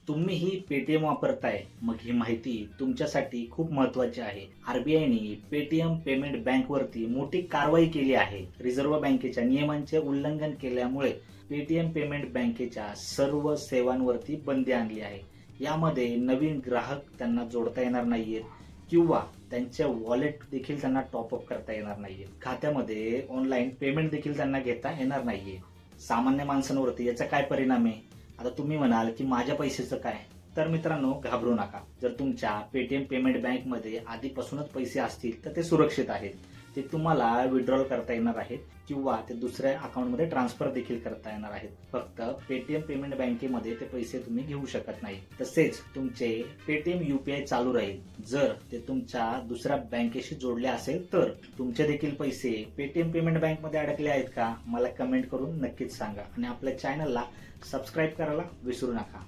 तुम्हीही पेटीएम वापरताय, मग ही माहिती तुमच्यासाठी खूप महत्त्वाची आहे. आरबीआयने पेटीएम पेमेंट बँकवरती मोठी कारवाई केली आहे. रिझर्व्ह बँकेच्या नियमांचे उल्लंघन केल्यामुळे पेटीएम पेमेंट बँकेच्या सर्व सेवांवरती बंदी आणली आहे. यामध्ये नवीन ग्राहक त्यांना जोडता येणार नाहीयेत किंवा त्यांच्या वॉलेट देखील त्यांना टॉपअप करता येणार नाहीये. खात्यामध्ये ऑनलाईन पेमेंट देखील त्यांना घेता येणार नाहीये. सामान्य माणसांवरती याचा काय परिणाम आहे? आता तुम्ही म्हणाल की माझ्या पैशाचं काय? तर मित्रांनो, घाबरू नका. जर तुमच्या पेटीएम पेमेंट बँकमध्ये आधीपासूनच पैसे असतील तर ते सुरक्षित आहेत. ते तुम्हाला विड्रॉल करता येणार आहेत किंवा ते दुसऱ्या अकाउंटमध्ये ट्रान्सफर देखील करता येणार आहेत. फक्त पेटीएम पेमेंट बँकेमध्ये ते पैसे तुम्ही घेऊ शकत नाही. तसेच तुमचे पेटीएम यूपीआय चालू राहील जर ते तुमच्या दुसऱ्या बँकेशी जोडले असेल तर. तुमचे देखील पैसे पेटीएम पेमेंट बँकमध्ये अडकले आहेत का? मला कमेंट करून नक्कीच सांगा आणि आपल्या चॅनलला सबस्क्राईब करायला विसरू नका.